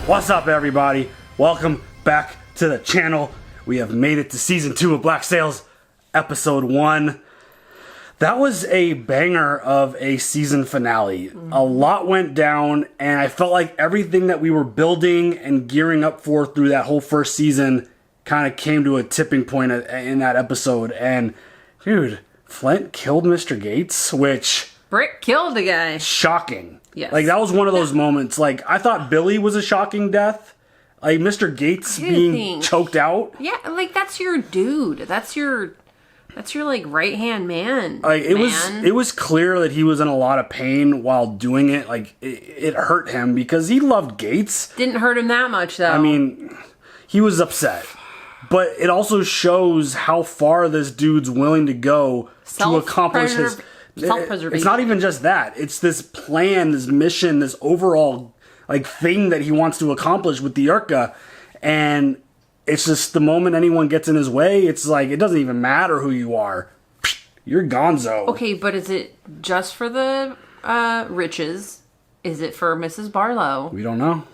What's up, everybody? Welcome back to the channel. We have made it to season 2 of Black Sails, episode 1. That was a banger of a season finale. A lot went down, and I felt like everything that we were building and gearing up for through that whole first season kind of came to a tipping point in that episode. And, dude, Flint killed Mr. Gates, which... Brick killed the guy. Shocking. Yes. Like, that was one of those moments. Like, I thought Billy was a shocking death. Like, Mr. Gates being choked out. Yeah, like, that's your dude. That's your like, right-hand man. Like, it was clear that he was in a lot of pain while doing it. Like, it hurt him because he loved Gates. Didn't hurt him that much, though. I mean, he was upset. But it also shows how far this dude's willing to go to accomplish his... Self-preservation. It's not even just that. It's this plan, this mission, this overall like thing that he wants to accomplish with the Urka. And it's just the moment anyone gets in his way, it's like it doesn't even matter who you are. You're gonzo. Okay, but is it just for the riches? Is it for Mrs. Barlow? We don't know.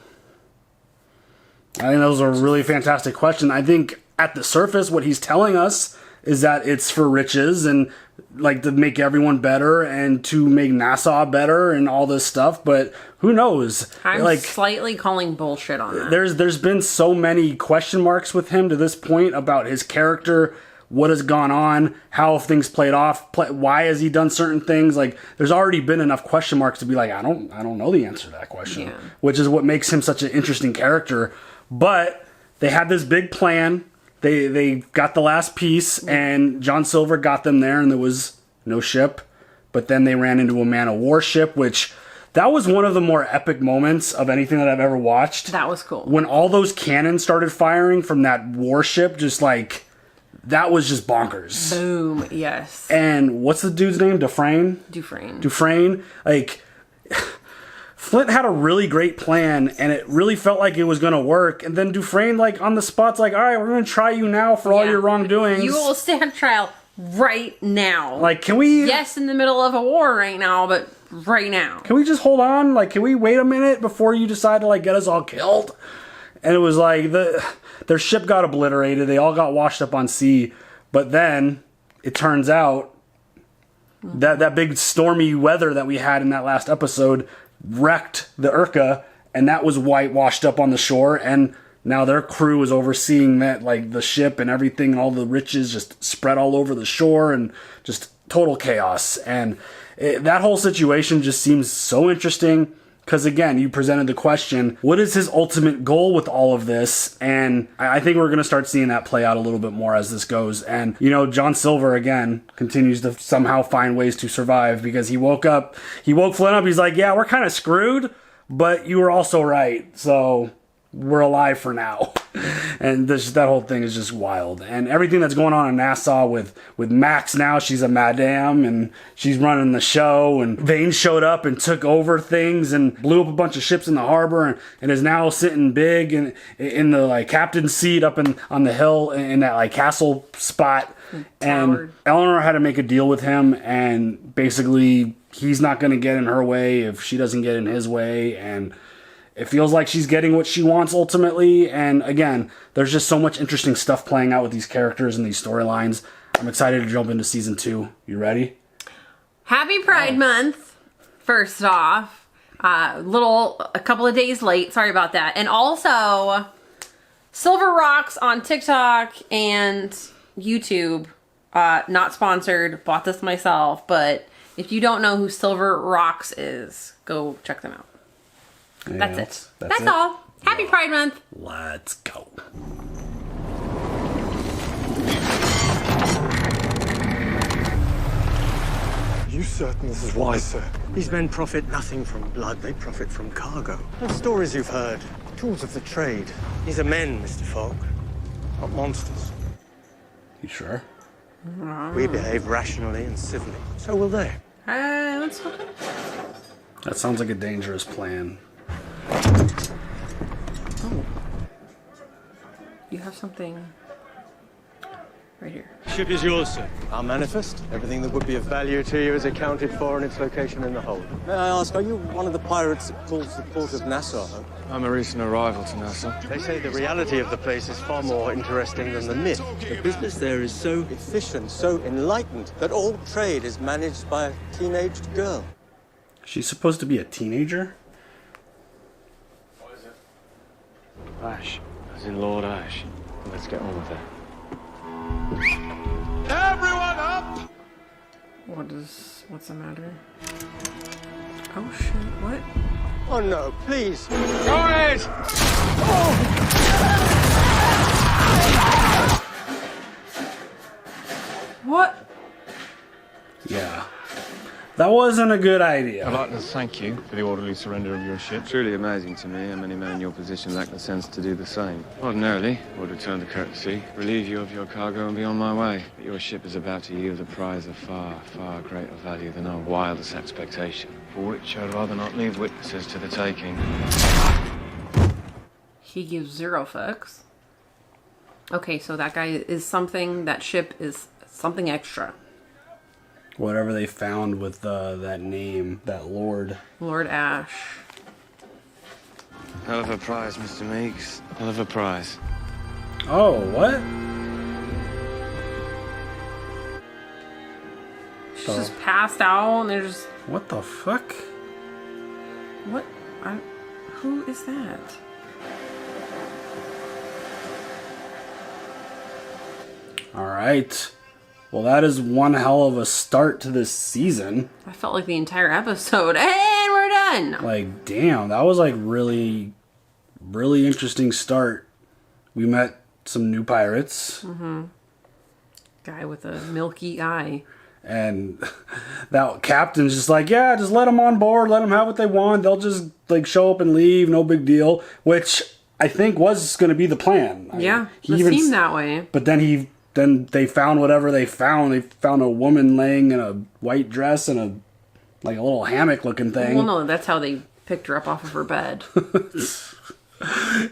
I think that was a really fantastic question. I think at the surface, what he's telling us is that it's for riches and like to make everyone better and to make Nassau better and all this stuff, but who knows? I'm like, slightly calling bullshit on that. There's been so many question marks with him to this point about his character, what has gone on, how have things played off, why has he done certain things? Like, there's already been enough question marks to be like, I don't know the answer to that question, which is what makes him such an interesting character. But they had this big plan. They got the last piece, and John Silver got them there, and there was no ship. But then they ran into a man-of-war ship, which that was one of the more epic moments of anything that I've ever watched. That was cool. When all those cannons started firing from that warship, just like, that was just bonkers. Boom, yes. And what's the dude's name? Dufresne? Dufresne. Like... Flint had a really great plan, and it really felt like it was going to work. And then Dufresne, like, on the spot's like, all right, we're going to try you now for all your wrongdoings. You will stand trial right now. Like, can we... Yes, in the middle of a war right now, but right now. Can we just hold on? Like, can we wait a minute before you decide to, like, get us all killed? And it was like, their ship got obliterated. They all got washed up on sea. But then, it turns out, that big stormy weather that we had in that last episode... wrecked the Urka, and that was whitewashed up on the shore, and now their crew is overseeing that, like, the ship and everything, and all the riches just spread all over the shore, and just total chaos. And that whole situation just seems so interesting, because again, you presented the question, what is his ultimate goal with all of this? And I think we're going to start seeing that play out a little bit more as this goes. And, you know, John Silver, again, continues to somehow find ways to survive, because he woke Flint up, he's like, yeah, we're kind of screwed, but you were also right, so we're alive for now. And that whole thing is just wild. And everything that's going on in Nassau with Max now, she's a madame, and she's running the show, and Vane showed up and took over things and blew up a bunch of ships in the harbor, and is now sitting big in the, like, captain's seat up on the hill in that, like, castle spot. And Eleanor had to make a deal with him, and basically he's not going to get in her way if she doesn't get in his way, and it feels like she's getting what she wants ultimately. And again, there's just so much interesting stuff playing out with these characters and these storylines. I'm excited to jump into season 2. You ready? Happy Pride Month, first off. A couple of days late. Sorry about that. And also, Silver Rocks on TikTok and YouTube. Not sponsored. Bought this myself. But if you don't know who Silver Rocks is, go check them out. That's it. That's all. Happy Pride Month. Let's go. Are you certain this is wise, sir? These men profit nothing from blood. They profit from cargo. Those stories you've heard. Tools of the trade. These are men, Mr. Fogg. Not monsters. You sure? We behave rationally and civilly. So will they. Let's go. That sounds like a dangerous plan. Oh. You have something. Right here. Ship is yours, sir. Our manifest. Everything that would be of value to you is accounted for in its location in the hold. May I ask, are you one of the pirates that calls the port of Nassau? I'm a recent arrival to Nassau. They say the reality of the place is far more interesting than the myth. The business there is so efficient, so enlightened, that all trade is managed by a teenaged girl. She's supposed to be a teenager? What is it? Ash. As in Lord Ash. Let's get on with it. Everyone up! What's the matter? Oh shit, what? Oh no, please. Go ahead! What? Yeah. That wasn't a good I'd idea. like to thank you for the orderly surrender of your ship. Truly amazing to me how many men in your position lack the sense to do the same. Ordinarily, I would return the courtesy, relieve you of your cargo and be on my way. But your ship is about to yield a prize of far, far greater value than our wildest expectation, for which I'd rather not leave witnesses to the taking. He gives 0 fucks. Okay, so that guy is something, that ship is something extra. Whatever they found with that name, that Lord. Lord Ash. Hell of a prize, Mr. Meeks. Hell of a prize. Oh, what? She's just passed out and they're just... What the fuck? What? Who is that? Alright. Well, that is one hell of a start to this season. I felt like the entire episode. And we're done! Like, damn, that was like really, really interesting start. We met some new pirates. Mm-hmm. Guy with a milky eye. And that captain's just like, yeah, just let them on board, let them have what they want. They'll just like show up and leave, no big deal. Which I think was going to be the plan. Yeah, he it even seemed that way. But then they found whatever they found. They found a woman laying in a white dress and a little hammock looking thing. Well, no, that's how they picked her up off of her bed.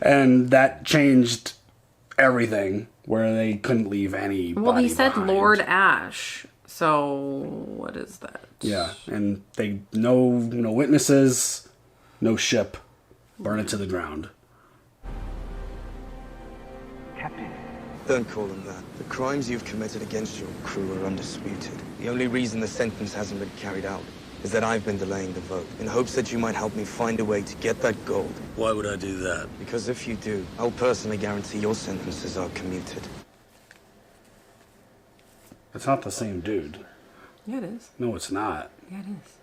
And that changed everything, where they couldn't leave anybody Well, he said behind. Lord Ash. So what is that? Yeah, and they no witnesses, no ship, burn it to the ground. Don't call them that. The crimes you've committed against your crew are undisputed. The only reason the sentence hasn't been carried out is that I've been delaying the vote, in hopes that you might help me find a way to get that gold. Why would I do that? Because if you do, I'll personally guarantee your sentences are commuted. It's not the same dude. Yeah, it is. No, it's not. Yeah, it is.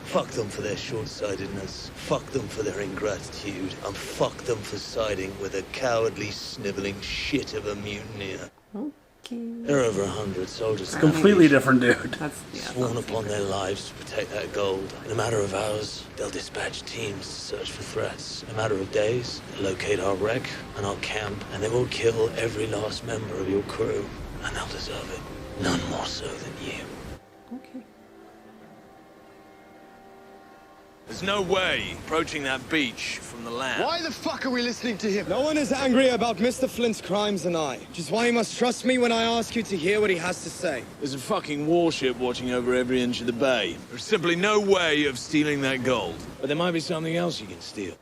Fuck them for their short-sightedness. Fuck them for their ingratitude. And fuck them for siding with a cowardly, sniveling shit of a mutineer. Okay. There are over 100 soldiers. Completely different dude. That's, yeah, Sworn that's upon their lives to protect that gold. In a matter of hours, they'll dispatch teams to search for threats. In a matter of days, they'll locate our wreck and our camp, and they will kill every last member of your crew. And they'll deserve it. None more so than you. okay. There's no way approaching that beach from the land. Why the fuck are we listening to him? No one is angry about Mr. Flint's crimes than I, which is why you must trust me when I ask you to hear what he has to say. There's a fucking warship watching over every inch of the bay. There's simply no way of stealing that gold. But there might be something else you can steal.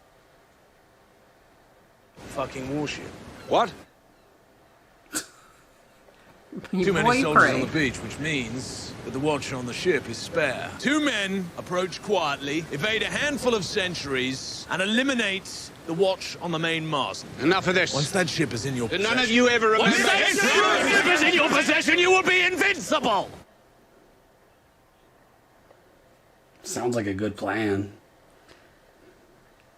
Fucking warship. What? Too many soldiers on the beach, which means that the watch on the ship is spare. 2 men approach quietly, evade a handful of sentries, and eliminate the watch on the main mast. Enough of this. Once that ship is in your possession... None of you ever remember Once that ship is in your possession, you will be invincible! Sounds like a good plan.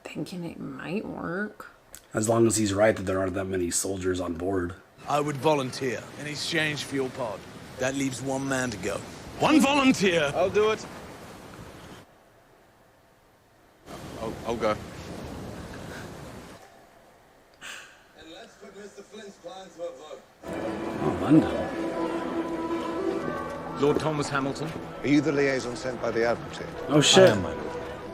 Thinking it might work. As long as he's right that there aren't that many soldiers on board. I would volunteer in exchange for your pod. That leaves 1 man to go. 1 volunteer! I'll do it. I'll go. And let's put Mr. Flint's plan to a vote. Oh, London. Lord Thomas Hamilton. Are you the liaison sent by the Admiralty? Oh shit. I am, my lord.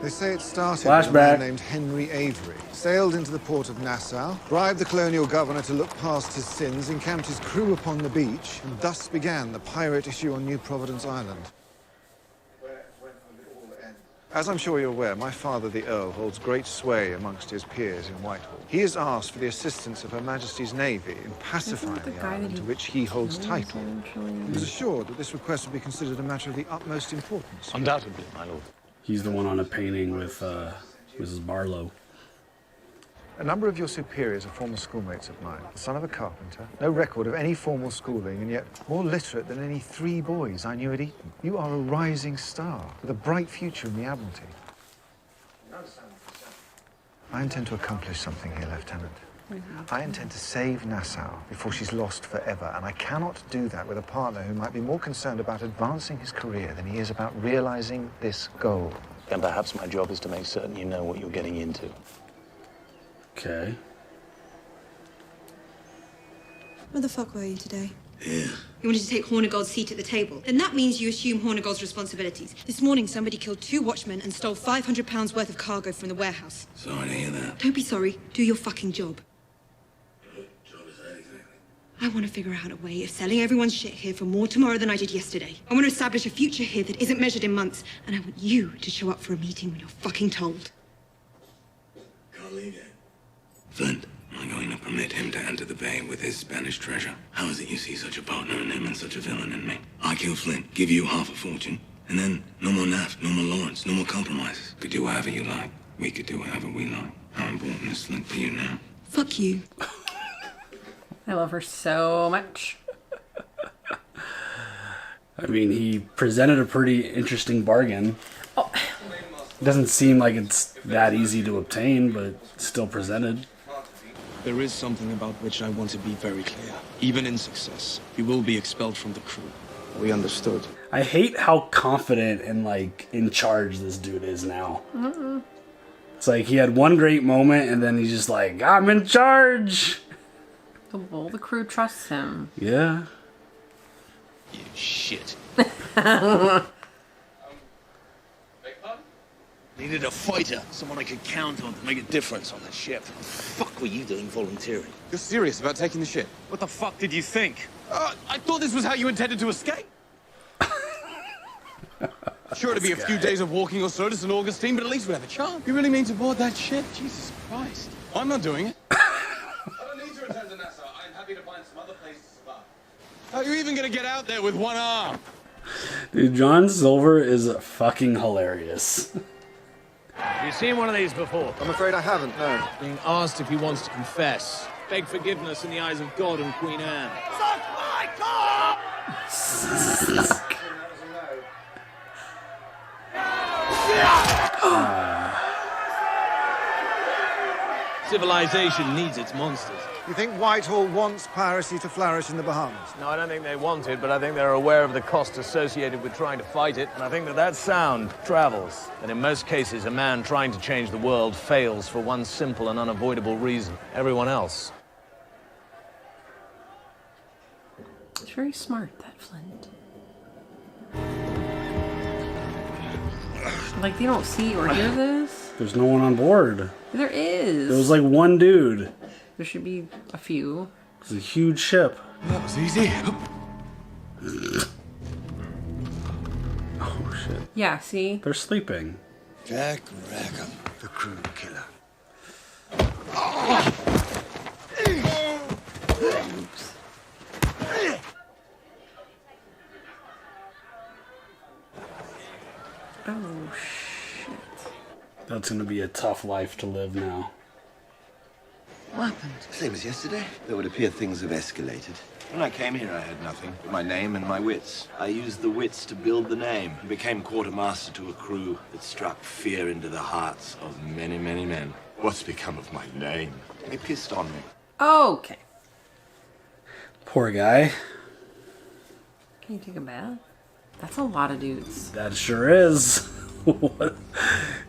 They say it started Flashback. with a man named Henry Avery. Sailed into the port of Nassau, bribed the colonial governor to look past his sins, encamped his crew upon the beach, and thus began the pirate issue on New Providence Island. As I'm sure you're aware, my father, the Earl, holds great sway amongst his peers in Whitehall. He has asked for the assistance of Her Majesty's Navy in pacifying the island to which he holds title. He was assured that this request would be considered a matter of the utmost importance. Undoubtedly, my lord. He's the one on a painting with Mrs. Barlow. A number of your superiors are former schoolmates of mine. The son of a carpenter, no record of any formal schooling, and yet more literate than any 3 boys I knew at Eton. You are a rising star with a bright future in the Admiralty. I intend to accomplish something here, Lieutenant. I intend to save Nassau before she's lost forever, and I cannot do that with a partner who might be more concerned about advancing his career than he is about realizing this goal. Then perhaps my job is to make certain you know what you're getting into. Okay. Where the fuck were you today? Yeah. You wanted to take Hornigold's seat at the table. Then that means you assume Hornigold's responsibilities. This morning, somebody killed 2 watchmen and stole £500 worth of cargo from the warehouse. Sorry to hear that. Don't be sorry. Do your fucking job. What job is that exactly? I want to figure out a way of selling everyone's shit here for more tomorrow than I did yesterday. I want to establish a future here that isn't measured in months. And I want you to show up for a meeting when you're fucking told. Can't leave yet. Flint, am I going to permit him to enter the bay with his Spanish treasure? How is it you see such a partner in him and such a villain in me? I kill Flint, give you half a fortune, and then no more Naft, no more Lawrence, no more compromises. Could do whatever you like. We could do whatever we like. How important is Flint to you now? Fuck you. I love her so much. I mean, he presented a pretty interesting bargain. Oh. It doesn't seem like it's that easy to obtain, but still presented. There is something about which I want to be very clear. Even in success, you will be expelled from the crew. We understood. I hate how confident and, like, in charge this dude is now. It's like he had one great moment, and then he's just like, I'm in charge! Well, the crew trusts him. Yeah. You shit. Needed a fighter, someone I could count on to make a difference on the ship. What the fuck were you doing volunteering? You're serious about taking the ship? What the fuck did you think? I thought this was how you intended to escape. Sure, it'd be a few days of walking or so to St. Augustine, but at least we'd have a chance. You really mean to board that ship? Jesus Christ. I'm not doing it. I don't need to return to Nassau. I'm happy to find some other place to survive. How are you even gonna get out there with one arm? Dude, John Silver is fucking hilarious. Have you seen one of these before? I'm afraid I haven't, no. Being asked if he wants to confess. Beg forgiveness in the eyes of God and Queen Anne. Suck my cock! Civilization needs its monsters. You think Whitehall wants piracy to flourish in the Bahamas? No, I don't think they want it, but I think they're aware of the cost associated with trying to fight it, and I think that sound travels. And in most cases, a man trying to change the world fails for one simple and unavoidable reason. Everyone else. It's very smart, that Flint. Like, they don't see or hear this? There's no one on board. There is. There was like one dude. There should be a few. It's a huge ship. That was easy. Oh, shit. Yeah, see? They're sleeping. Jack Rackham, the crew killer. Oops. Oh, shit. That's gonna be a tough life to live now. What happened? Same as yesterday. It would appear things have escalated. When I came here, I had nothing but my name and my wits. I used the wits to build the name and became quartermaster to a crew that struck fear into the hearts of many, many men. What's become of my name? They pissed on me. Okay. Poor guy. Can you take a bath? That's a lot of dudes. That sure is. What?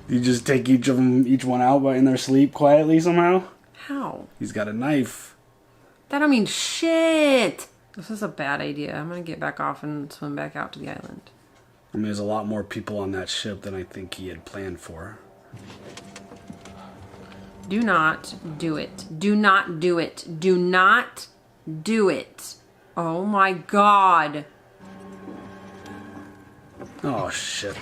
You just take each one out in their sleep quietly somehow? How? He's got a knife. That don't mean shit. This is a bad idea. I'm gonna get back off and swim back out to the island. mean, there's a lot more people on that ship than I think he had planned for. Do not do it. Do not do it. Do not do it. Oh my god. Oh shit.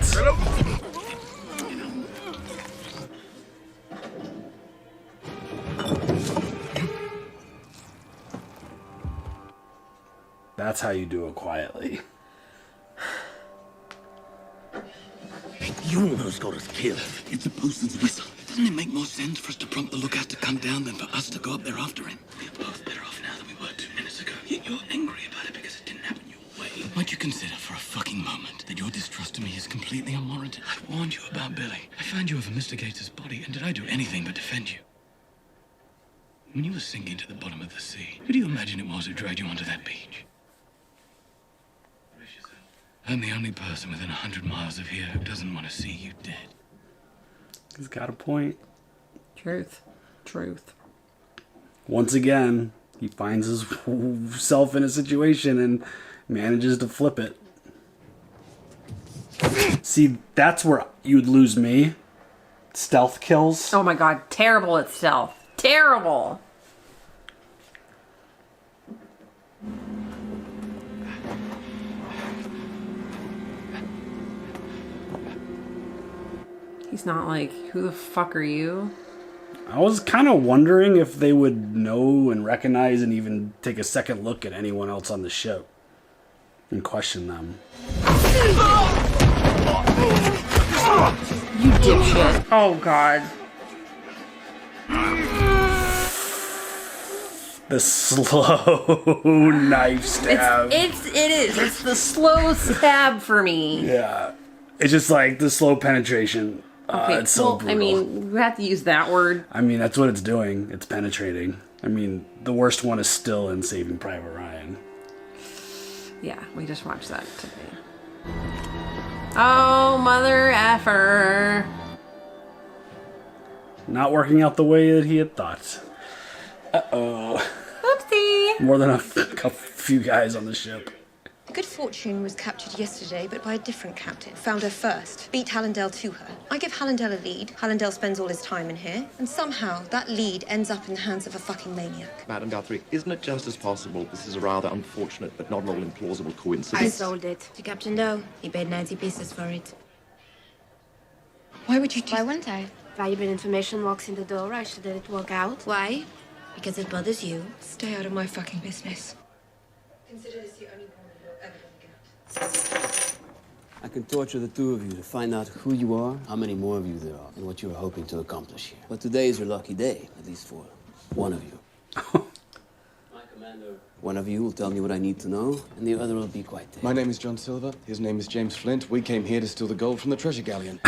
That's how you do it quietly. You almost got us killed. It's a postman's whistle. Doesn't it make more sense for us to prompt the lookout to come down than for us to go up there after him? We're both better off now than we were 2 minutes ago. Yet you're angry about it because it didn't happen your way. Might you consider for a fucking moment that your distrust of me is completely unwarranted? I warned you about Billy. I found you over Mr. Gator's body, and did I do anything but defend you? When you were sinking to the bottom of the sea, who do you imagine it was who dragged you onto that beach? I'm the only person within 100 miles of here who doesn't want to see you dead. He's got a point. Truth. Truth. Once again, he finds himself in a situation and manages to flip it. See, that's where you'd lose me. Stealth kills. Oh my god, terrible at stealth. Terrible. He's not like, who the fuck are you? I was kind of wondering if they would know and recognize and even take a second look at anyone else on the ship and question them. You dipshit. Oh god. The slow knife stab. It is. It's the slow stab for me. Yeah. It's just like the slow penetration. Okay, it's so brutal. I mean, we have to use that word. I mean, that's what it's doing. It's penetrating. I mean, the worst one is still in Saving Private Ryan. Yeah, we just watched that today. Oh, mother effer. Not working out the way that he had thought. Uh-oh. Oopsie. More than a few guys on the ship. Good Fortune was captured yesterday, but by a different captain. Found her first. Beat Hallandale to her. I give Hallandale a lead. Hallandale spends all his time in here. And somehow, that lead ends up in the hands of a fucking maniac. Madam Guthrie, isn't it just as possible this is a rather unfortunate but not at all implausible coincidence? I sold it to Captain Doe. He paid 90 pieces for it. Why would you Why wouldn't I? Valuable information walks in the door. I should let it walk out. Why? Because it bothers you. Stay out of my fucking business. Consider this the only woman you're ever I can torture the two of you to find out who you are, how many more of you there are, and what you're hoping to accomplish here. But today is your lucky day, at least for one of you. My commander. One of you will tell me what I need to know, and the other will be quite there. My name is John Silver. His name is James Flint. We came here to steal the gold from the treasure galleon.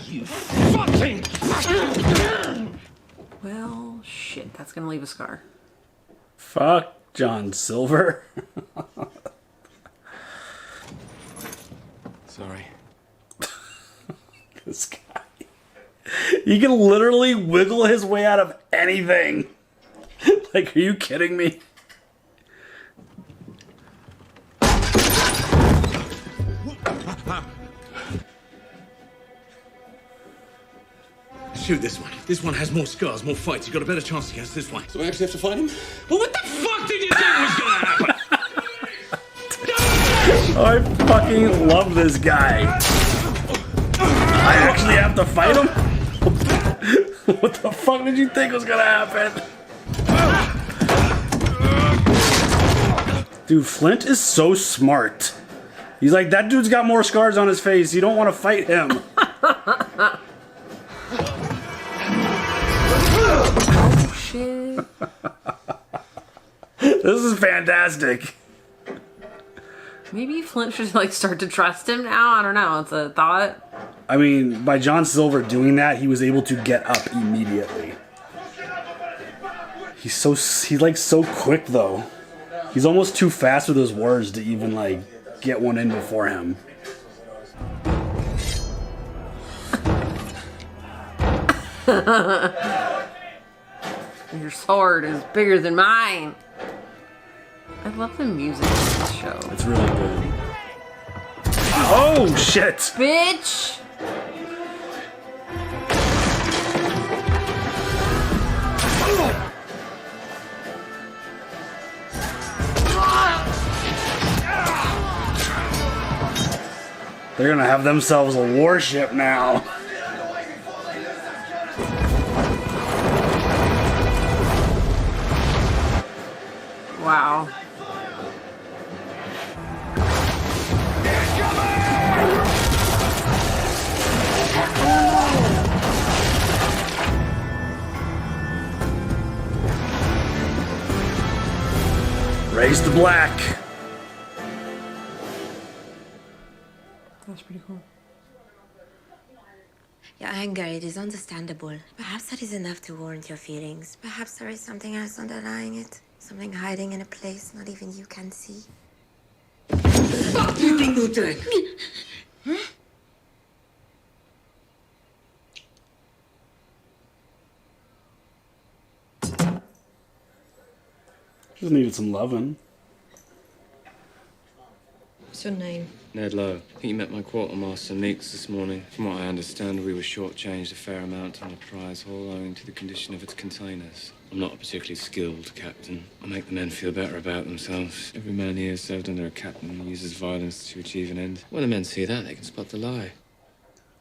You fucking... Well, shit, that's gonna leave a scar. Fuck John Silver. Sorry. This guy. He can literally wiggle his way out of anything. Like, are you kidding me? Shoot this one. This one has more scars, more fights. You got a better chance against this one. So I actually have to fight him? Well, what the fuck did you think was gonna happen? I fucking love this guy. I actually have to fight him? What the fuck did you think was gonna happen? Dude, Flint is so smart. He's like, that dude's got more scars on his face. You don't want to fight him. Oh, shit. This is fantastic. Maybe Flint should like start to trust him now. I don't know. It's a thought. I mean, by John Silver doing that, he was able to get up immediately. He's like so quick though. He's almost too fast with his words to even like get one in before him. Your sword is bigger than mine. I love the music in this show. It's really good. Oh, shit! Bitch! They're gonna have themselves a warship now. Wow. Raise the black. That's pretty cool. Your anger, it is understandable. Perhaps that is enough to warrant your feelings. Perhaps there is something else underlying it. Something hiding in a place not even you can see. Fuck do you think you're doing? Huh? Just needed some loving. What's your name? Ned Lowe. I think you met my quartermaster, Meeks, this morning. From what I understand, we were shortchanged a fair amount on the prize haul owing to the condition of its containers. I'm not a particularly skilled captain. I make the men feel better about themselves. Every man here served under a captain who uses violence to achieve an end. When the men see that, they can spot the lie.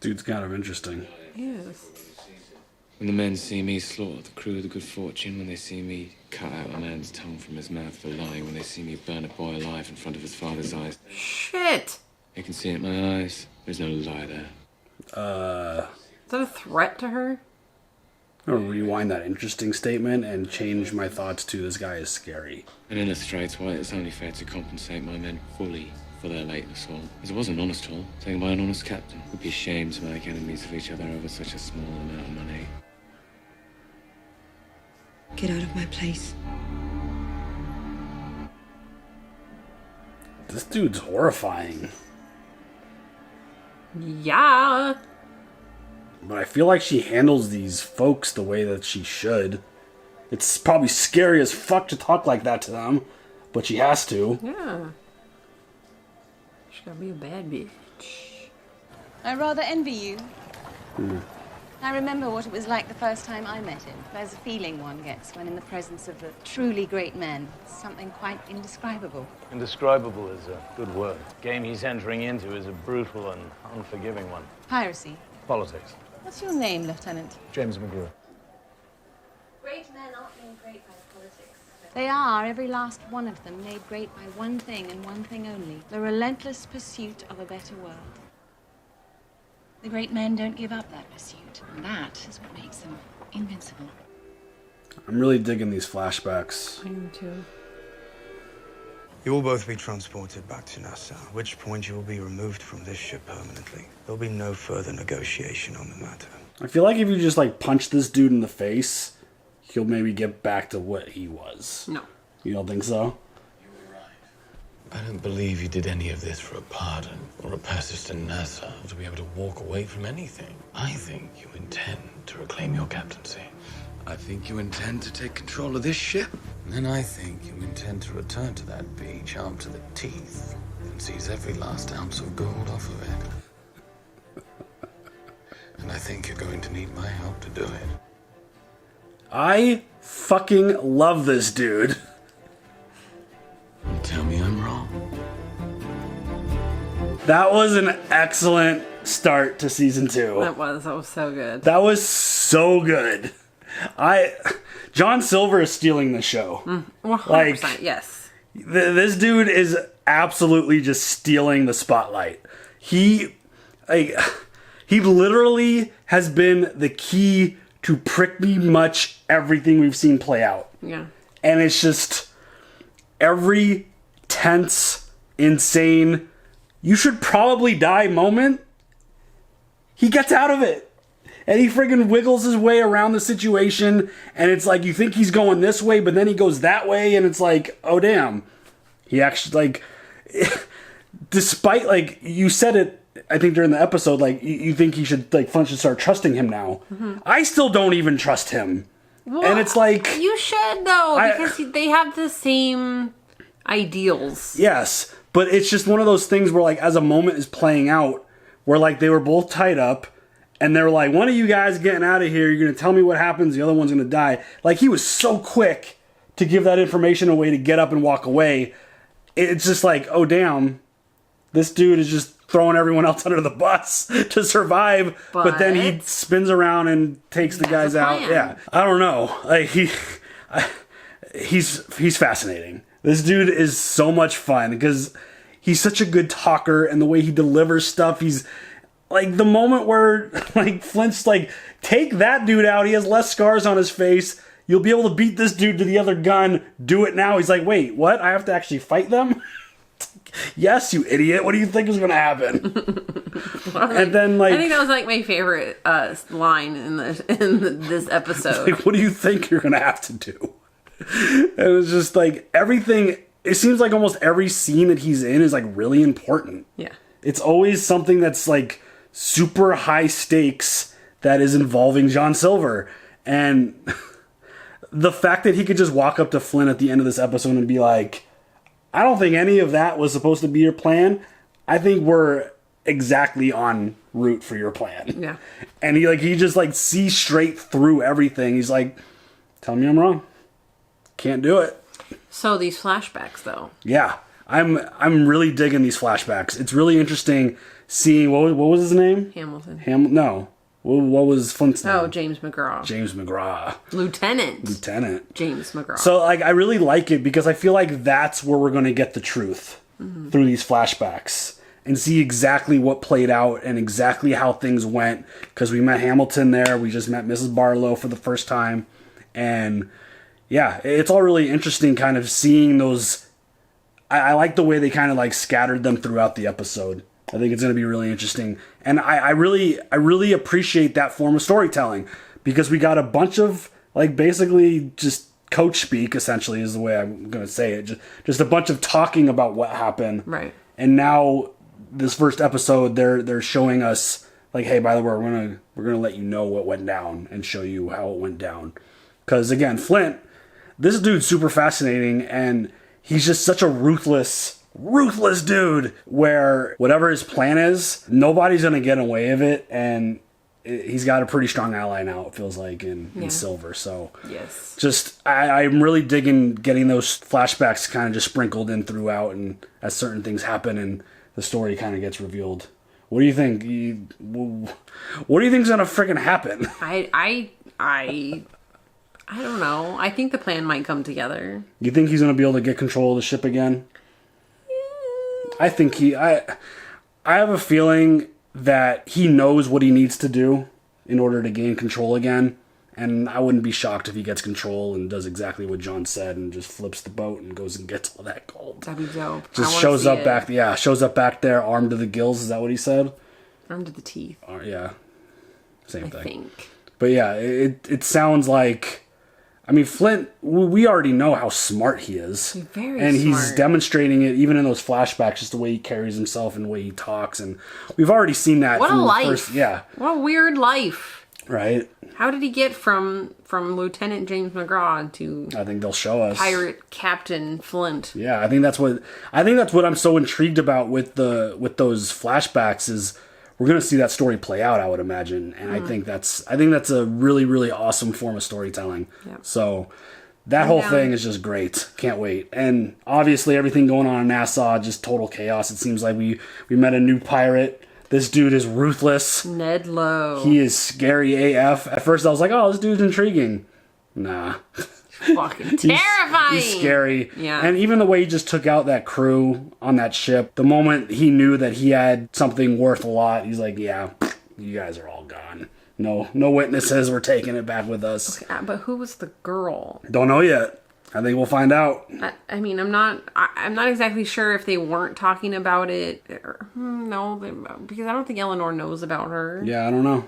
Dude's kind of interesting. Yes. When the men see me slaughter the crew of the Good Fortune, when they see me cut out a man's tongue from his mouth for lying, when they see me burn a boy alive in front of his father's eyes. Shit! They can see it in my eyes. There's no lie there. Is that a threat to her? I'm gonna rewind that interesting statement and change my thoughts to this guy is scary. And in a straits, White, it's only fair to compensate my men fully for their late assault. As it was an honest haul, taken by an honest captain. It would be a shame to make enemies of each other over such a small amount of money. Get out of my place. This dude's horrifying. Yeah. But I feel like she handles these folks the way that she should. It's probably scary as fuck to talk like that to them, but she has to. Yeah. She's gotta be a bad bitch. I rather envy you. Hmm. I remember what it was like the first time I met him. There's a feeling one gets when in the presence of a truly great man. Something quite indescribable. Indescribable is a good word. The game he's entering into is a brutal and unforgiving one. Piracy. Politics. What's your name, Lieutenant? James McGrew. Great men aren't made great by politics. They are, every last one of them, made great by one thing and one thing only. The relentless pursuit of a better world. The great men don't give up that pursuit. And that is what makes them invincible. I'm really digging these flashbacks. I am too. You will both be transported back to Nassau, at which point you will be removed from this ship permanently. There'll be no further negotiation on the matter. I feel like if you just like punch this dude in the face, he'll maybe get back to what he was. No. You don't think so? I don't believe you did any of this for a pardon or a passage to Nassau or to be able to walk away from anything. I think you intend to reclaim your captaincy. I think you intend to take control of this ship. And then I think you intend to return to that beach armed to the teeth and seize every last ounce of gold off of it. And I think you're going to need my help to do it. I fucking love this dude. Tell me I'm wrong. That was an excellent start to season 2. That was so good. That was so good. John Silver is stealing the show. 100%, Like, yes. This dude is absolutely just stealing the spotlight. He literally has been the key to pretty much everything we've seen play out. Yeah. And it's just every tense, insane, you should probably die moment, he gets out of it. And he friggin' wiggles his way around the situation, and it's like you think he's going this way, but then he goes that way, and it's like, oh damn. He actually, like, despite, like, you said it, I think during the episode, like, you think he should, like, Flint should start trusting him now. Mm-hmm. I still don't even trust him. Well, and it's like... You should, though, because they have the same ideals. Yes, but it's just one of those things where, like, as a moment is playing out, where, like, they were both tied up, and they were like, one of you guys getting out of here, you're going to tell me what happens, the other one's going to die. Like, he was so quick to give that information away to get up and walk away. It's just like, oh, damn, this dude is just throwing everyone else under the bus to survive, but then he spins around and takes the guys out. Yeah, I don't know. Like, he's fascinating. This dude is so much fun because he's such a good talker, and the way he delivers stuff, he's like the moment where like Flint's like, take that dude out. He has less scars on his face. You'll be able to beat this dude to the other gun. Do it now. He's like, wait, what? I have to actually fight them? Yes, you idiot. What do you think is going to happen? And then, like, I think that was like my favorite line in this episode. Like, what do you think you're going to have to do? It was just like everything. It seems like almost every scene that he's in is like really important. Yeah. It's always something that's like super high stakes that is involving John Silver. And the fact that he could just walk up to Flint at the end of this episode and be like, I don't think any of that was supposed to be your plan. I think we're exactly en route for your plan. Yeah. And he just like sees straight through everything. He's like, tell me I'm wrong. Can't do it. So these flashbacks though. Yeah. I'm really digging these flashbacks. It's really interesting seeing what was his name? Hamilton. No. What was Flint's name? Oh, James McGraw. James McGraw. Lieutenant James McGraw. So, like, I really like it because I feel like that's where we're going to get the truth through these flashbacks and see exactly what played out and exactly how things went. Because we met Hamilton there. We just met Mrs. Barlow for the first time. And, yeah, it's all really interesting kind of seeing those. I like the way they kind of, like, scattered them throughout the episode. I think it's going to be really interesting. And I really appreciate that form of storytelling because we got a bunch of, like, basically just coach speak, essentially, is the way I'm going to say it. Just a bunch of talking about what happened. Right. And now, this first episode, they're showing us, like, hey, by the way, we're gonna let you know what went down and show you how it went down. Because, again, Flint, this dude's super fascinating, and he's just such a ruthless dude where whatever his plan is, nobody's going to get away with it. And he's got a pretty strong ally now, it feels like, in Silver. So yes, just I'm really digging getting those flashbacks kind of just sprinkled in throughout, and as certain things happen and the story kind of gets revealed. What do you think? What do you think's going to freaking happen? I don't know. I think the plan might come together. You think he's going to be able to get control of the ship again? I think I have a feeling that he knows what he needs to do in order to gain control again. And I wouldn't be shocked if he gets control and does exactly what John said and just flips the boat and goes and gets all that gold. That'd be dope. Just shows up back there, armed to the gills. Is that what he said? Armed to the teeth. Yeah. Same thing. I think. But yeah, it sounds like, I mean, Flint, we already know how smart he is. He's very and smart. He's demonstrating it even in those flashbacks, just the way he carries himself and the way he talks. And we've already seen that. What a life. What a weird life. Right. How did he get from Lieutenant James McGraw to I think they'll show us. Pirate Captain Flint? Yeah, I think that's what I'm so intrigued about with those flashbacks is we're going to see that story play out, I would imagine. And I think that's a really, really awesome form of storytelling. Yep. So that whole thing is just great. Can't wait. And obviously everything going on in Nassau, just total chaos. It seems like we met a new pirate. This dude is ruthless. Ned Lowe. He is scary AF. At first I was like, oh, this dude's intriguing. Nah. Fucking terrifying. He's scary. Yeah. And even the way he just took out that crew on that ship, the moment he knew that he had something worth a lot, he's like, yeah, you guys are all gone. No witnesses. We're taking it back with us. Okay, but who was the girl? Don't know yet. I think we'll find out. I mean, I'm not exactly sure if they weren't talking about it. Because I don't think Eleanor knows about her. Yeah, I don't know.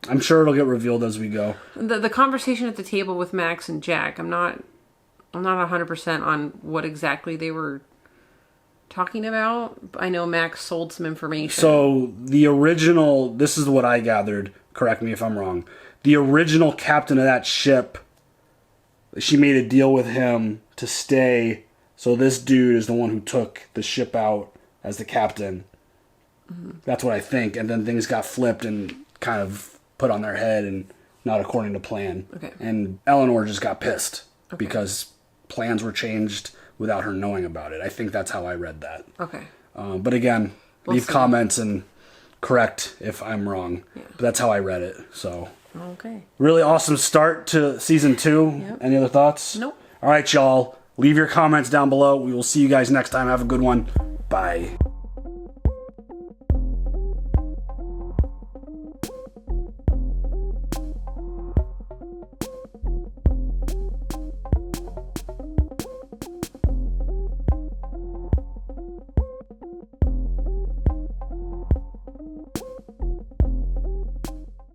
I'm sure it'll get revealed as we go. The conversation at the table with Max and Jack, I'm not 100% on what exactly they were talking about. I know Max sold some information. So the original, this is what I gathered, correct me if I'm wrong. The original captain of that ship, she made a deal with him to stay So this dude is the one who took the ship out as the captain. That's what I think. And then things got flipped and kind of put on their head and not according to plan. Okay. And Eleanor just got pissed because plans were changed without her knowing about it. I think that's how I read that. Okay. But again, leave comments and correct if I'm wrong. Yeah. But that's how I read it. So. Okay. Really awesome start to season 2. Yep. Any other thoughts? Nope. All right, y'all. Leave your comments down below. We will see you guys next time. Have a good one. Bye.